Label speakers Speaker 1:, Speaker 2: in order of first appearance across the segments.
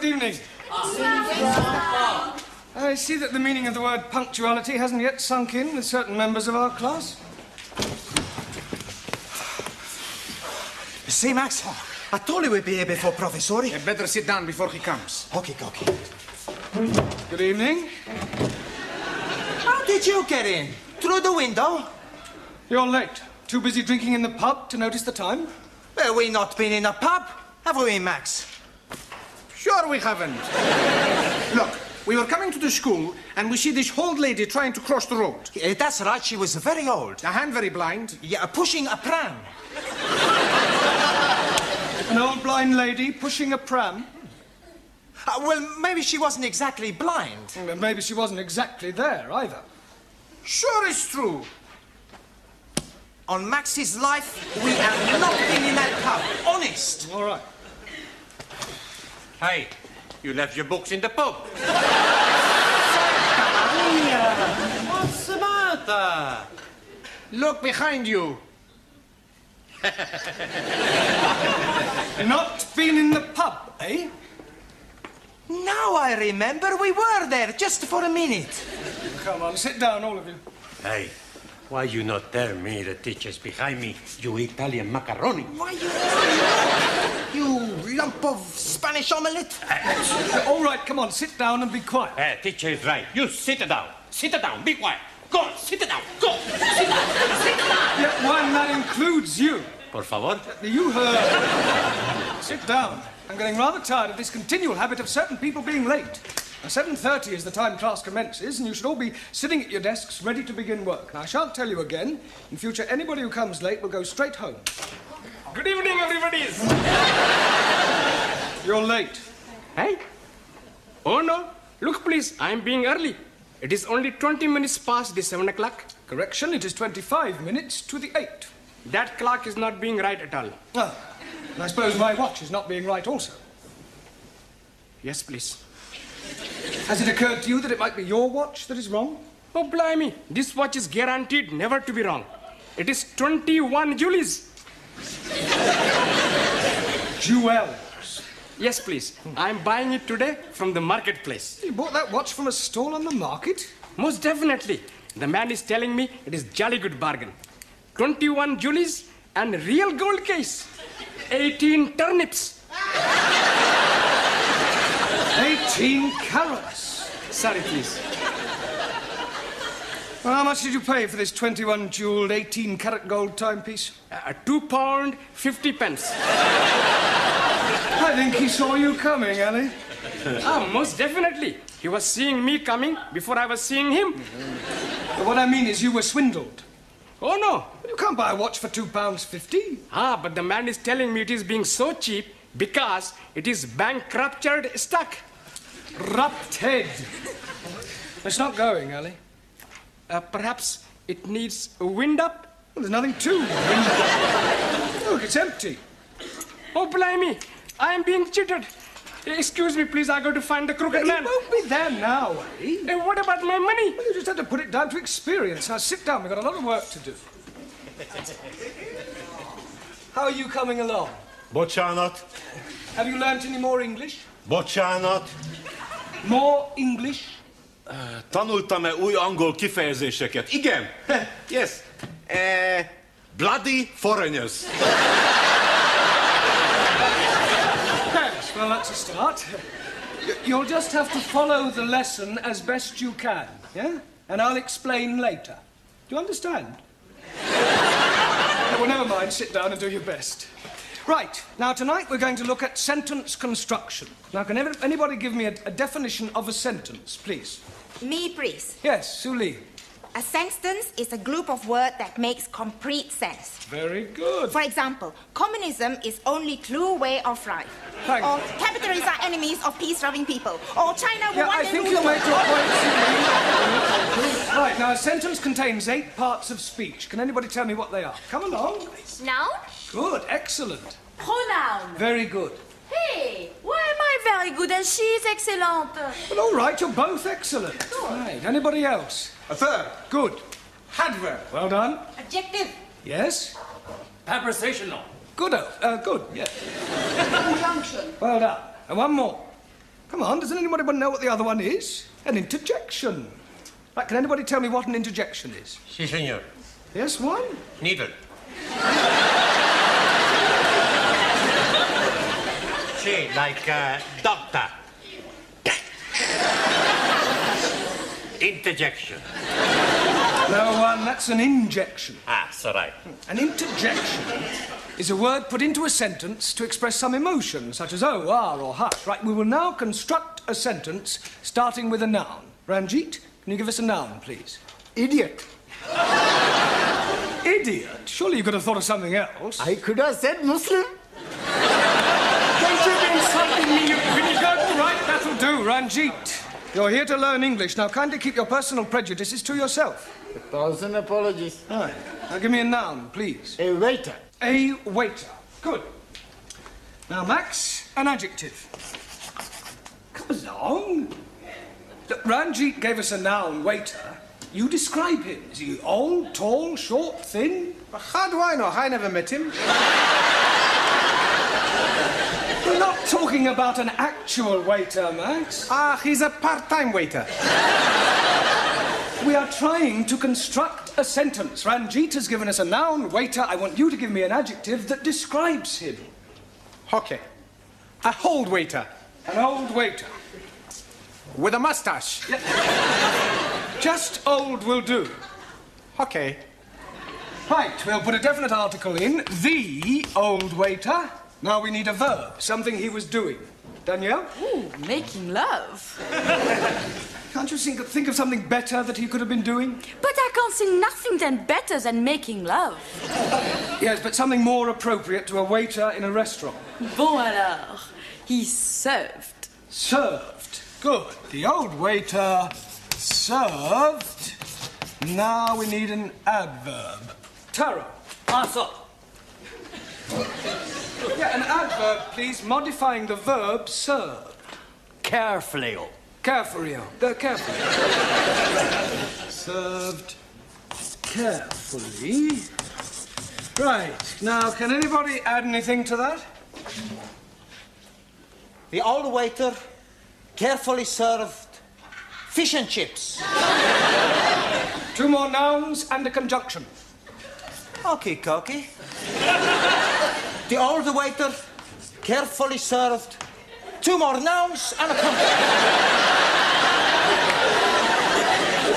Speaker 1: good evening. I see that the meaning of the word punctuality hasn't yet sunk in with certain members of our class.
Speaker 2: See, Max, I told you we'd be here before Professor.
Speaker 3: You'd better sit down before he comes.
Speaker 2: Okay.
Speaker 1: Good evening.
Speaker 2: How did you get in? Through the window?
Speaker 1: You're late. Too busy drinking in the pub to notice the time?
Speaker 2: Well, we not been in a pub, have we, Max?
Speaker 3: Sure we haven't. Look, we were coming to the school and we see this old lady trying to cross the road.
Speaker 2: That's right, she was very old.
Speaker 3: And very blind.
Speaker 2: Yeah, pushing a pram.
Speaker 1: An old blind lady pushing a pram?
Speaker 2: Well, maybe she wasn't exactly blind.
Speaker 1: Well, maybe she wasn't exactly there, either.
Speaker 3: Sure it's true.
Speaker 2: On Max's life, we have not been in that pub. Honest.
Speaker 1: All right.
Speaker 4: Hey, you left your books in the pub.
Speaker 2: What's the matter?
Speaker 3: Look behind you.
Speaker 1: Not been in the pub, eh?
Speaker 2: Now I remember we were there just for a minute.
Speaker 1: Come on, sit down, all of you.
Speaker 4: Hey, why you not tell me the teacher's behind me, you Italian macaroni?
Speaker 2: Why you lump of Spanish omelette?
Speaker 1: All right, come on, sit down and be quiet.
Speaker 4: Teacher is right. You sit down. Sit down. Be quiet. Go on, sit down. Go. Sit down. Sit down.
Speaker 1: Yeah, well, that includes you.
Speaker 4: Por favor.
Speaker 1: You heard. Sit down. I'm getting rather tired of this continual habit of certain people being late. Now, 7:30 is the time class commences, and you should all be sitting at your desks ready to begin work. Now, I shan't tell you again. In future, anybody who comes late will go straight home.
Speaker 5: Good evening, everybody.
Speaker 1: You're late.
Speaker 5: Hey? Oh, no. Look, please, I'm being early. It is only 20 minutes past the 7 o'clock.
Speaker 1: Correction, it is 25 minutes to the 8.
Speaker 5: That clock is not being right at all.
Speaker 1: Ah, and I suppose my watch is not being right also.
Speaker 5: Yes, please.
Speaker 1: Has it occurred to you that it might be your watch that is wrong?
Speaker 5: Oh, blimey. This watch is guaranteed never to be wrong. It is 21 Julies.
Speaker 1: Jewels.
Speaker 5: Yes, please. I'm buying it today from the marketplace.
Speaker 1: You bought that watch from a stall on the market?
Speaker 5: Most definitely. The man is telling me it is jolly good bargain. 21 Julies and real gold case. 18 turnips.
Speaker 1: 18 carats.
Speaker 5: Sorry, please.
Speaker 1: Well, how much did you pay for this 21 jeweled 18 carat gold timepiece?
Speaker 5: £2, 50 pence.
Speaker 1: I think he saw you coming, Ellie.
Speaker 5: Most definitely. He was seeing me coming before I was seeing him.
Speaker 1: But what I mean is you were swindled.
Speaker 5: Oh, no.
Speaker 1: You can't buy a watch for £2.50.
Speaker 5: But the man is telling me it is being so cheap because it is bankrupted stock.
Speaker 1: Rupted. It's not going, Ellie.
Speaker 5: Perhaps it needs a wind up?
Speaker 1: Well, there's nothing to wind up. Look, it's empty.
Speaker 5: Oh, blimey. I am being cheated. Excuse me, please. I go to find the crooked man.
Speaker 1: He won't be there now, eh?
Speaker 5: What about my money?
Speaker 1: Well, you just have to put it down to experience. Now, sit down. We've got a lot of work to do. How are you coming along?
Speaker 4: Bocsánat.
Speaker 1: Have you learnt any more English?
Speaker 4: Bocsánat.
Speaker 1: More English?
Speaker 4: Tanultam-e új angol kifejezéseket? Igen. Yes. Bloody foreigners.
Speaker 1: Yes, well, that's a start. You'll just have to follow the lesson as best you can, yeah? And I'll explain later. Do you understand? Well, never mind. Sit down and do your best. Right. Now, tonight we're going to look at sentence construction. Now, can anybody give me a definition of a sentence, please?
Speaker 6: Me, please.
Speaker 1: Yes, Suli.
Speaker 6: A sentence is a group of words that makes complete sense.
Speaker 1: Very good.
Speaker 6: For example, communism is only true way of life.
Speaker 1: Thank
Speaker 6: Or
Speaker 1: you.
Speaker 6: capitalists are enemies of peace-loving people. Or China will
Speaker 1: Yeah,
Speaker 6: one
Speaker 1: I
Speaker 6: day
Speaker 1: think
Speaker 6: rule
Speaker 1: you'll
Speaker 6: the
Speaker 1: make your
Speaker 6: world.
Speaker 1: point, Suli. Right, now, a sentence contains 8 parts of speech. Can anybody tell me what they are? Come along.
Speaker 7: Noun?
Speaker 1: Good, excellent.
Speaker 7: Pronoun.
Speaker 1: Very good.
Speaker 7: Hey, why am I very good and she is excellent?
Speaker 1: Well, all right, you're both excellent. Right, anybody else?
Speaker 3: A third.
Speaker 1: Good.
Speaker 3: Adverb.
Speaker 1: Well done.
Speaker 6: Adjective.
Speaker 1: Yes?
Speaker 5: Prepositional.
Speaker 1: Good, good, yes.
Speaker 6: Conjunction.
Speaker 1: Well done. And one more. Come on, doesn't anybody know what the other one is? An interjection. Right, can anybody tell me what an interjection is?
Speaker 4: Si, senor.
Speaker 1: Yes, one?
Speaker 4: Needle. Si, like doctor. Interjection.
Speaker 1: No, one, that's an injection.
Speaker 4: Ah, so right.
Speaker 1: An interjection is a word put into a sentence to express some emotion, such as oh, ah, or hush. Right, we will now construct a sentence starting with a noun. Ranjit, can you give us a noun, please?
Speaker 3: Idiot.
Speaker 1: Idiot? Surely you could have thought of something else.
Speaker 3: I could have said Muslim.
Speaker 1: Don't you be insulting me, you vinegar. Right, that'll do, Ranjit. You're here to learn English. Now, kindly keep your personal prejudices to yourself.
Speaker 3: 1,000 apologies.
Speaker 1: Right. Now, give me a noun, please.
Speaker 3: A waiter.
Speaker 1: A waiter. Good. Now, Max, an adjective. Come along. Look, Ranjit gave us a noun, waiter. You describe him. Is he old, tall, short, thin?
Speaker 3: How do I know? I never met him.
Speaker 1: We're not talking about an actual waiter, Max.
Speaker 3: Ah, he's a part-time waiter.
Speaker 1: We are trying to construct a sentence. Ranjit has given us a noun, waiter. I want you to give me an adjective that describes him.
Speaker 3: Okay. A old waiter.
Speaker 1: An old waiter.
Speaker 3: With a mustache.
Speaker 1: Just old will do.
Speaker 3: Okay.
Speaker 1: Right, we'll put a definite article in. The old waiter. Now we need a verb, something he was doing. Danielle?
Speaker 7: Ooh, making love.
Speaker 1: Can't you think of something better that he could have been doing?
Speaker 7: But I can't see nothing then better than making love.
Speaker 1: Yes, but something more appropriate to a waiter in a restaurant.
Speaker 7: Bon alors, he served.
Speaker 1: Served. Good. The old waiter served. Now we need an adverb. Tara.
Speaker 4: Also.
Speaker 1: Yeah, an adverb, please, modifying the verb served.
Speaker 4: Carefully.
Speaker 1: Carefully. Carefully. Served carefully. Right. Now, can anybody add anything to that?
Speaker 2: The old waiter carefully served fish and chips.
Speaker 1: Two more nouns and a conjunction.
Speaker 2: Okay, Cocky. The old waiter carefully served two more nouns and a conjunction.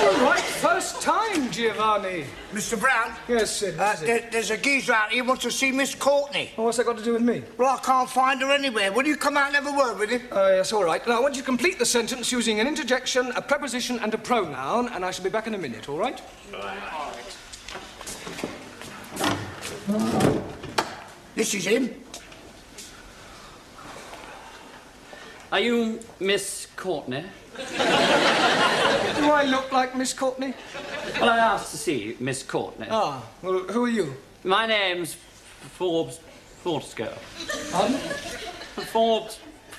Speaker 1: All right, first time, Giovanni.
Speaker 8: Mr. Brown?
Speaker 1: Yes, Sid.
Speaker 8: There's a geezer out here who wants to see Miss Courtney.
Speaker 1: Oh, what's that got to do with me?
Speaker 8: Well, I can't find her anywhere. Will you come out and have a word with him?
Speaker 1: Yes, all right. Now, I want you to complete the sentence using an interjection, a preposition, and a pronoun, and I shall be back in a minute, all right?
Speaker 8: This is him.
Speaker 9: Are you Miss Courtney?
Speaker 1: Do I look like Miss Courtney?
Speaker 9: Well, I asked to see Miss Courtney.
Speaker 1: Ah, well, who are you?
Speaker 9: My name's Forbes Fortescue.
Speaker 1: Pardon?
Speaker 9: Forbes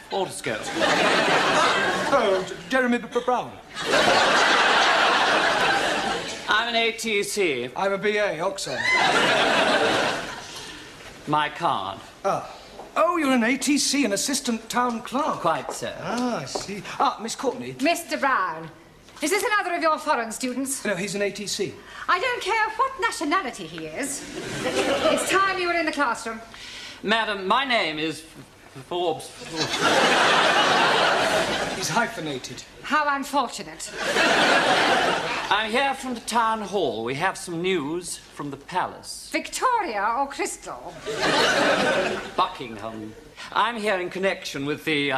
Speaker 9: Fortescue.
Speaker 1: Oh, Jeremy Brown.
Speaker 9: I'm an ATC.
Speaker 1: I'm a BA, Oxford.
Speaker 9: My card.
Speaker 1: Ah. Oh, you're an ATC, an assistant town clerk.
Speaker 9: Quite so.
Speaker 1: Ah, I see. Ah, Miss Courtney.
Speaker 10: Mr. Brown, is this another of your foreign students?
Speaker 1: No, he's an ATC.
Speaker 10: I don't care what nationality he is. It's time you were in the classroom.
Speaker 9: Madam, my name is Forbes.
Speaker 1: He's hyphenated.
Speaker 10: How unfortunate.
Speaker 9: I'm here from the town hall. We have some news from the palace.
Speaker 10: Victoria or Crystal?
Speaker 9: Buckingham. I'm here in connection with the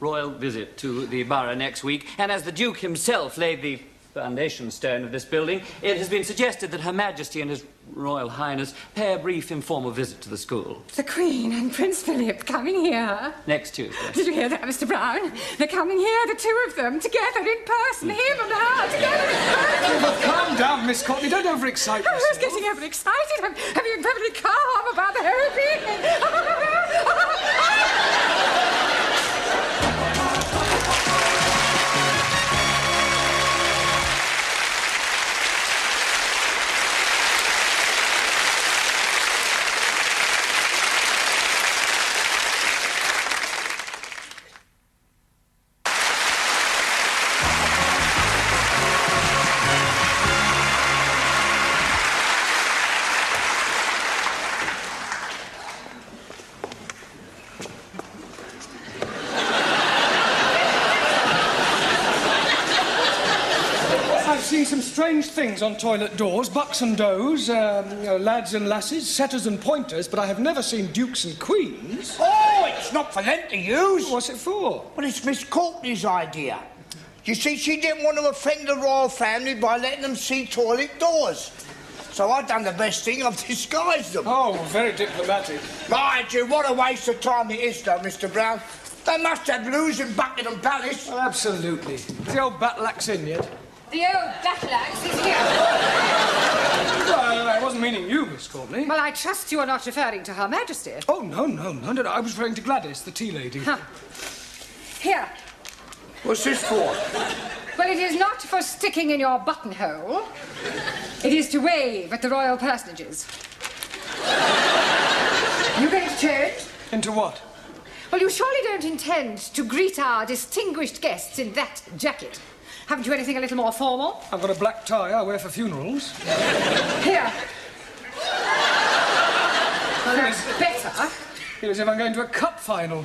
Speaker 9: royal visit to the borough next week, and as the Duke himself laid the foundation stone of this building, it has been suggested that Her Majesty and His Royal Highness pay a brief informal visit to the school.
Speaker 10: The Queen and Prince Philip coming here.
Speaker 9: Next Tuesday.
Speaker 10: Did you hear that, Mr. Brown? They're coming here, the two of them, together in person, him and her, together in person.
Speaker 1: Oh, calm down, Miss Courtney. Don't overexcite yourself.
Speaker 10: I was getting overexcited. I'm being perfectly calm about the whole thing.
Speaker 1: some strange things on toilet doors. Bucks and does, lads and lasses, setters and pointers, but I have never seen dukes and queens.
Speaker 8: Oh, it's not for them to use.
Speaker 1: What's it for?
Speaker 8: Well, it's Miss Courtney's idea. You see, she didn't want to offend the royal family by letting them see toilet doors. So I've done the best thing, I've disguised them.
Speaker 1: Oh, very diplomatic.
Speaker 8: Mind you, what a waste of time it is, though, Mr. Brown. They must have loos in Buckingham Palace.
Speaker 1: Oh, absolutely. Is the old battle axe in yet?
Speaker 10: The old battle axe is here.
Speaker 1: Well, I wasn't meaning you, Miss Courtney.
Speaker 10: Well, I trust you are not referring to Her Majesty.
Speaker 1: Oh, no. I was referring to Gladys, the tea lady.
Speaker 10: Huh. Here.
Speaker 8: What's this for?
Speaker 10: Well, it is not for sticking in your buttonhole. It is to wave at the royal personages. You going to change?
Speaker 1: Into what?
Speaker 10: Well, you surely don't intend to greet our distinguished guests in that jacket. Haven't you anything a little more formal?
Speaker 1: I've got a black tie I wear for funerals.
Speaker 10: Here. Well, that's better.
Speaker 1: Feel as if I'm going to a cup final.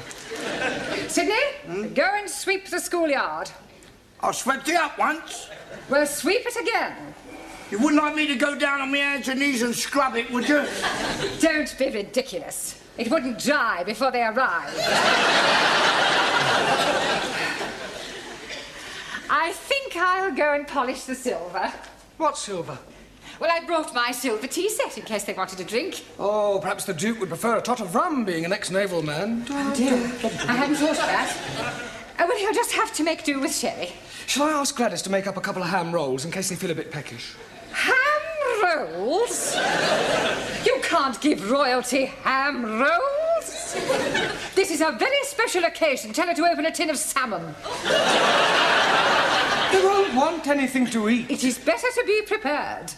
Speaker 10: Sydney, go and sweep the schoolyard.
Speaker 8: I swept it up once.
Speaker 10: Well, sweep it again.
Speaker 8: You wouldn't like me to go down on my hands and knees and scrub it, would you?
Speaker 10: Don't be ridiculous. It wouldn't dry before they arrive. I think I'll go and polish the silver.
Speaker 1: What silver?
Speaker 10: Well, I brought my silver tea set in case they wanted a drink.
Speaker 1: Oh, perhaps the Duke would prefer a tot of rum, being an ex-naval man.
Speaker 10: Oh, dear. I hadn't thought of that. Oh, well, he'll just have to make do with sherry.
Speaker 1: Shall I ask Gladys to make up a couple of ham rolls in case they feel a bit peckish?
Speaker 10: Ham rolls? You can't give royalty ham rolls. This is a very special occasion. Tell her to open a tin of salmon.
Speaker 1: They won't want anything to eat.
Speaker 10: It is better to be prepared.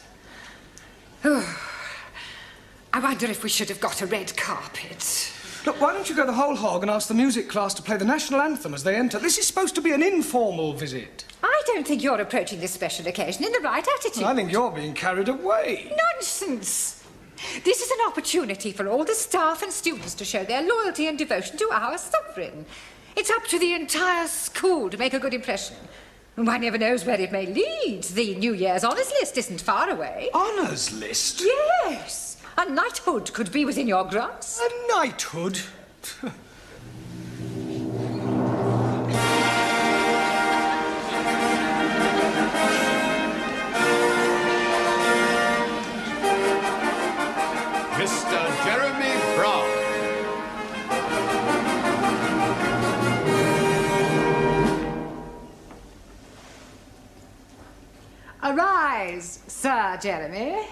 Speaker 10: I wonder if we should have got a red carpet.
Speaker 1: Look, why don't you go the whole hog and ask the music class to play the national anthem as they enter? This is supposed to be an informal visit.
Speaker 10: I don't think you're approaching this special occasion in the right attitude.
Speaker 1: I think you're being carried away.
Speaker 10: Nonsense. This is an opportunity for all the staff and students to show their loyalty and devotion to our sovereign. It's up to the entire school to make a good impression. And one never knows where it may lead. The New Year's honours list isn't far away.
Speaker 1: Honours list?
Speaker 10: Yes. A knighthood could be within your grasp.
Speaker 1: A knighthood?
Speaker 11: Mr. Jeremy Brown.
Speaker 10: Arise, Sir Jeremy.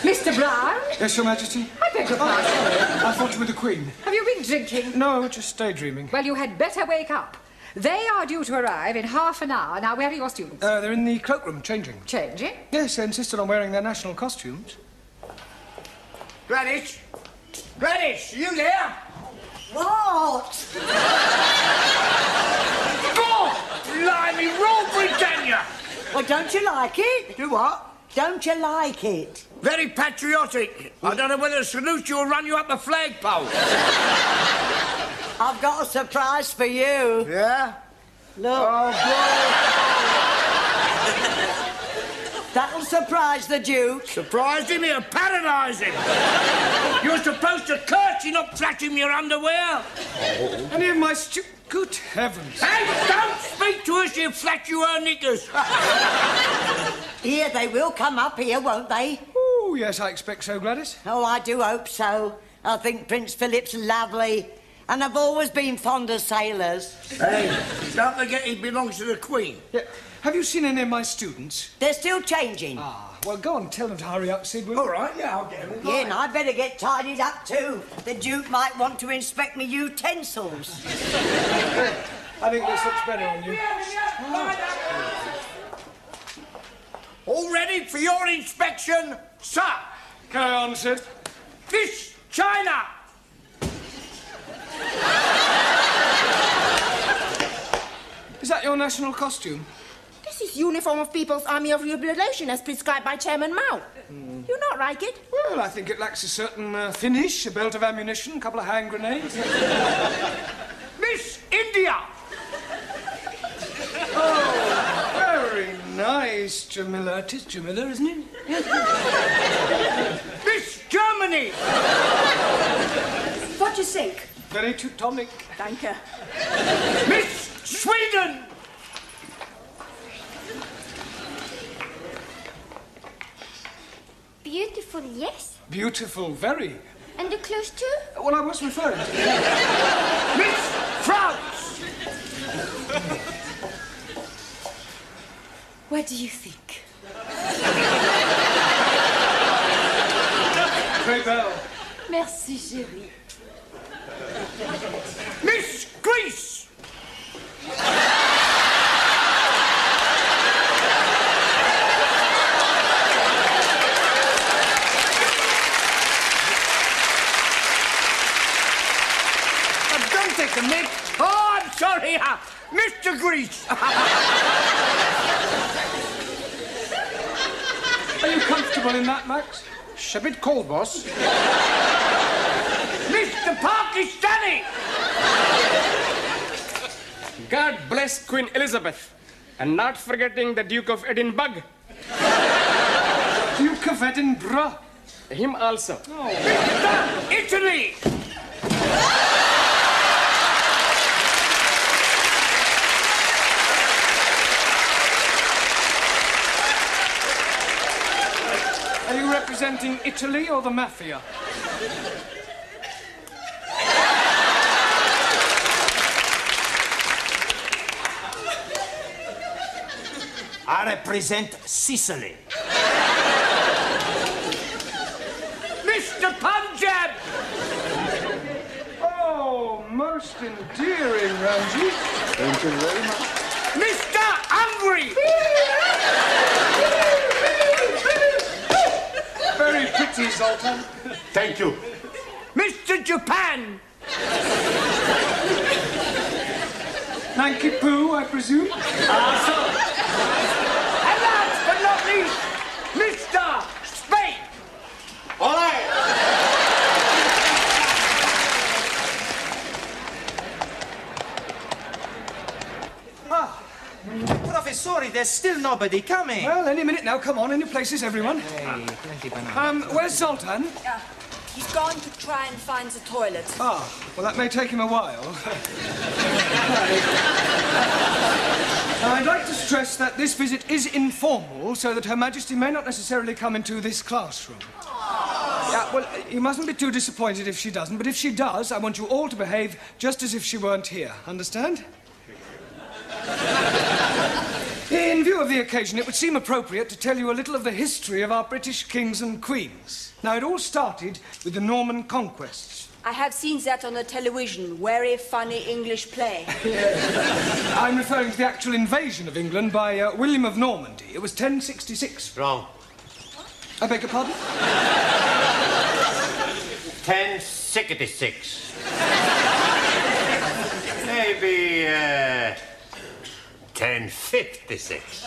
Speaker 10: Mr. Brown?
Speaker 1: Yes, Your Majesty?
Speaker 10: I beg your pardon.
Speaker 1: I thought you were the Queen.
Speaker 10: Have you been drinking?
Speaker 1: No, just daydreaming.
Speaker 10: Well, you had better wake up. They are due to arrive in half an hour. Now, where are your students?
Speaker 1: They're in the cloakroom, changing.
Speaker 10: Changing?
Speaker 1: Yes, they insisted on wearing their national costumes.
Speaker 8: Gladys? Gladys, you there?
Speaker 12: What?
Speaker 8: God! Blimey, Rule Britannia!
Speaker 12: Well, don't you like it?
Speaker 8: Do what?
Speaker 12: Don't you like it?
Speaker 8: Very patriotic. I don't know whether to salute you or run you up a flagpole.
Speaker 12: I've got a surprise for you.
Speaker 8: Yeah?
Speaker 12: Look.
Speaker 8: Oh,
Speaker 12: That'll surprise the Duke.
Speaker 8: surprise him, he'll paralyse him. You're supposed to curtsy, not flash him your underwear.
Speaker 1: Any of my Good heavens.
Speaker 8: Hey, don't speak to us, you flash you her knickers.
Speaker 12: Here, they will come up here, won't they?
Speaker 1: Oh, yes, I expect so, Gladys.
Speaker 12: Oh, I do hope so. I think Prince Philip's lovely. And I've always been fond of sailors.
Speaker 8: Hey, don't forget he belongs to the Queen.
Speaker 1: Yeah. Have you seen any of my students?
Speaker 12: They're still changing.
Speaker 1: Ah, well, go on, tell them to hurry up, Sid, will you?
Speaker 8: All right, yeah, I'll get them.
Speaker 12: Yeah, and I'd better get tidied up too. The Duke might want to inspect me utensils.
Speaker 1: I think this looks better on you.
Speaker 8: All ready for your inspection, sir?
Speaker 1: Carry on, Sid.
Speaker 8: Fish, China.
Speaker 1: Is that your national costume?
Speaker 6: This is uniform of People's Army of Liberation as prescribed by Chairman Mao. You not like it?
Speaker 1: Well, I think it lacks a certain finish, a belt of ammunition, a couple of hand grenades.
Speaker 8: Miss
Speaker 1: Miss Jamila. It is Jamila, isn't it?
Speaker 8: Miss Germany!
Speaker 7: What do you think?
Speaker 1: Very Teutonic.
Speaker 7: Danke.
Speaker 8: Miss Sweden!
Speaker 7: Beautiful, yes.
Speaker 1: Beautiful, very.
Speaker 7: And the clothes too?
Speaker 1: Well, I was referring to...
Speaker 8: Miss France!
Speaker 7: What do you think?
Speaker 1: Très belle.
Speaker 7: Merci, chérie.
Speaker 8: Miss Greece!
Speaker 3: Don't take the mic.
Speaker 8: Oh, I'm sorry, Mr. Greece.
Speaker 1: Are you comfortable in that, Max?
Speaker 3: It's a bit cold, boss.
Speaker 8: Mr. Pakistani!
Speaker 5: God bless Queen Elizabeth. And not forgetting the Duke of Edinburgh.
Speaker 1: Duke of Edinburgh.
Speaker 5: Him also.
Speaker 8: Mr. Italy!
Speaker 1: Are you representing Italy or the mafia?
Speaker 2: I represent Sicily.
Speaker 8: Mr. Punjab!
Speaker 1: Oh, most endearing, Ramji.
Speaker 11: Thank you very much.
Speaker 8: Mr. Hungary!
Speaker 1: Very pretty, Zoltan.
Speaker 11: Thank you.
Speaker 8: Mr. Japan!
Speaker 1: Nanky Poo, I presume?
Speaker 8: And last but not least, Mr. Spain!
Speaker 11: All right.
Speaker 2: Professori, there's still nobody coming.
Speaker 1: Well, any minute now. Come on, in your places, everyone.
Speaker 2: Hey, plenty banana.
Speaker 1: Where's Zoltan?
Speaker 7: He's gone to try and find the toilet.
Speaker 1: Ah, well, that may take him a while. Now, I'd like to stress that this visit is informal, so that Her Majesty may not necessarily come into this classroom. Yeah, well, you mustn't be too disappointed if she doesn't, but if she does, I want you all to behave just as if she weren't here. Understand? In view of the occasion, it would seem appropriate to tell you a little of the history of our British kings and queens. Now, it all started with the Norman conquests.
Speaker 7: I have seen that on the television. Very funny English play.
Speaker 1: I'm referring to the actual invasion of England by William of Normandy. It was 1066.
Speaker 11: Wrong.
Speaker 1: I beg your pardon?
Speaker 11: 1066. Maybe 1056.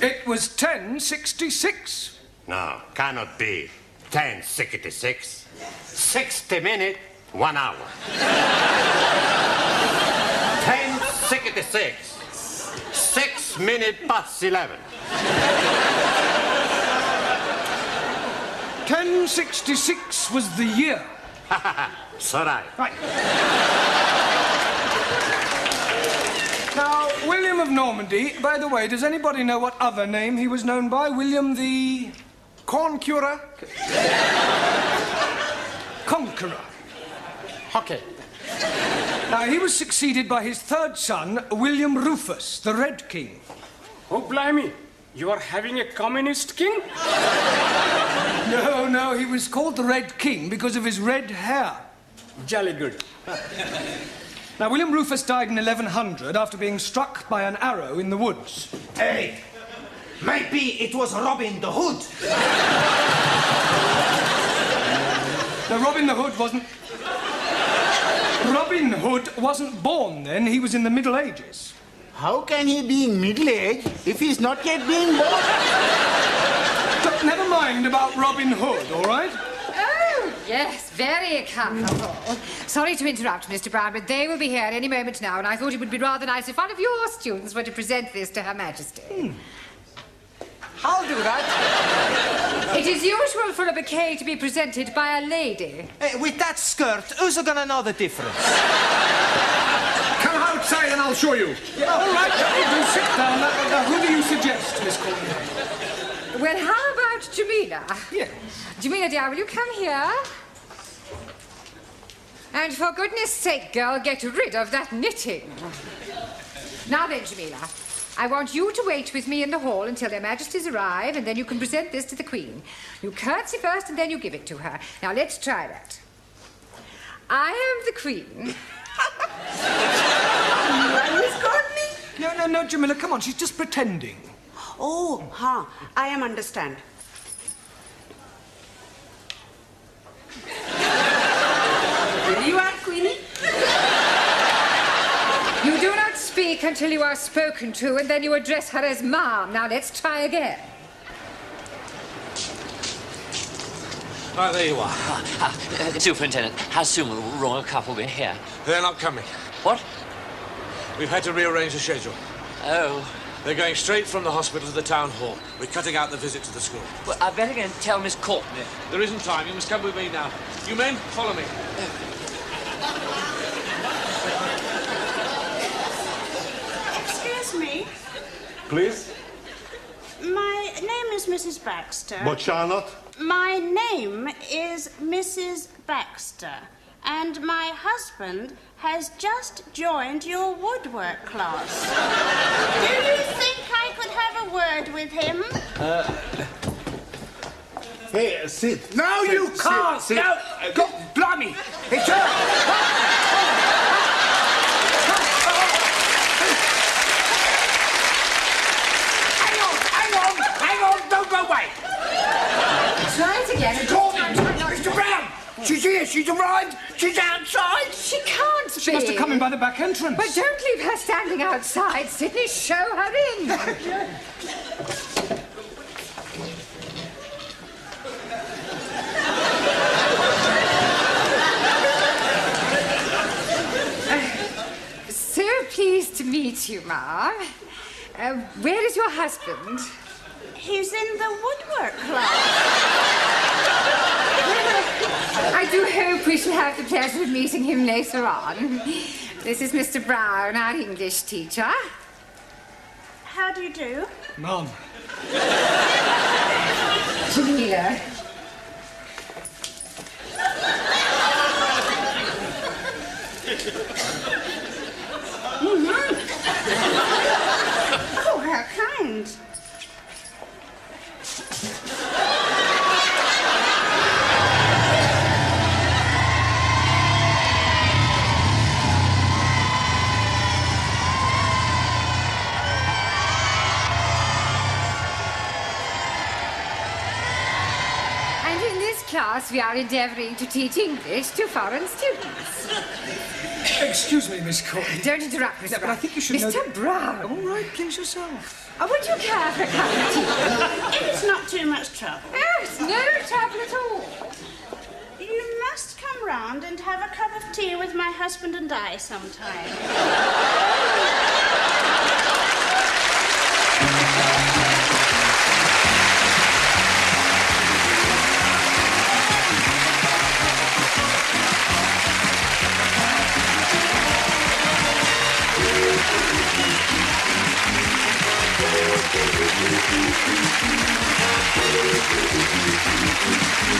Speaker 1: It was 1066.
Speaker 11: No, cannot be 1066. 60 minutes, 1 hour. 1066. 6 minutes past 11.
Speaker 1: 1066 was the year.
Speaker 11: So right.
Speaker 1: Right. Now, William of Normandy, by the way, does anybody know what other name he was known by? William the...
Speaker 3: Corn curer.
Speaker 1: Conqueror.
Speaker 5: Okay.
Speaker 1: Now, he was succeeded by his third son, William Rufus, the Red King.
Speaker 5: Oh, blimey. You are having a communist king?
Speaker 1: No, he was called the Red King because of his red hair.
Speaker 5: Jolly good.
Speaker 1: Now, William Rufus died in 1100 after being struck by an arrow in the woods.
Speaker 2: Hey, maybe it was Robin the Hood.
Speaker 1: Now, Robin Hood wasn't born then. He was in the Middle Ages.
Speaker 8: How can he be in middle age if he's not yet been born?
Speaker 1: But never mind about Robin Hood, all right?
Speaker 10: Oh, yes, very comfortable. Sorry to interrupt, Mr. Brown, but they will be here any moment now, and I thought it would be rather nice if one of your students were to present this to Her Majesty.
Speaker 2: I'll do that.
Speaker 10: It is usual for a bouquet to be presented by a lady.
Speaker 2: With that skirt, who's gonna know the difference?
Speaker 3: Come outside and I'll show you.
Speaker 1: Yeah, all right, do sit down. Now, who do you suggest, Miss Courtney?
Speaker 10: Well, how about Jamila?
Speaker 1: Yes.
Speaker 10: Jamila, dear, will you come here? And for goodness sake, girl, get rid of that knitting. Now then, Jamila, I want you to wait with me in the hall until their majesties arrive, and then you can present this to the Queen. You curtsy first, and then you give it to her. Now, let's try that. I am the Queen.
Speaker 6: Miss Courtney?
Speaker 1: No, Jamila, come on, she's just pretending.
Speaker 6: Oh, I am understand. You are Queenie?
Speaker 10: You do not speak until you are spoken to, and then you address her as Mom. Now, let's try again.
Speaker 13: Right, there you are.
Speaker 9: Superintendent, how soon will the royal couple be here?
Speaker 13: They're not coming.
Speaker 9: What?
Speaker 13: We've had to rearrange the schedule.
Speaker 9: Oh.
Speaker 13: They're going straight from the hospital to the town hall. We're cutting out the visit to the school.
Speaker 9: Well, I better go and tell Miss Courtney.
Speaker 13: There isn't time. You must come with me now. You men, follow me.
Speaker 14: Excuse me.
Speaker 15: Please?
Speaker 14: My name is Mrs. Baxter.
Speaker 15: But Charlotte?
Speaker 14: My name is Mrs. Baxter. And my husband has just joined your woodwork class. Do you think I could have a word with him?
Speaker 15: Hey, sit.
Speaker 8: No,
Speaker 15: Sit,
Speaker 8: you
Speaker 15: sit,
Speaker 8: can't.
Speaker 15: sit.
Speaker 8: No, God, blimey. It's her. Hang on, don't go away.
Speaker 10: Try it again.
Speaker 8: Mr. Brown, she's here, she's arrived, she's outside.
Speaker 10: She can't be.
Speaker 1: She must have come in by the back entrance.
Speaker 10: But don't leave her standing outside. Sydney, show her in. So pleased to meet you, Ma'am. Where is your husband?
Speaker 14: He's in the woodwork class.
Speaker 10: I do hope we shall have the pleasure of meeting him later on. This is Mr. Brown, our English teacher.
Speaker 14: How do you do?
Speaker 1: Mom.
Speaker 10: Jamila.
Speaker 14: Oh, how kind.
Speaker 10: And in this class, we are endeavouring to teach English to foreign students.
Speaker 1: Excuse me, Miss Courtney.
Speaker 10: Don't interrupt, Mr.
Speaker 1: Yeah, but I think you should know
Speaker 10: Mr.
Speaker 1: that-
Speaker 10: Brown.
Speaker 1: All right, please yourself.
Speaker 10: Would you care for a cup of tea?
Speaker 14: If it's not too much trouble.
Speaker 10: Oh, it's no trouble at all.
Speaker 14: You must come round and have a cup of tea with my husband and I sometime.
Speaker 16: Thank you.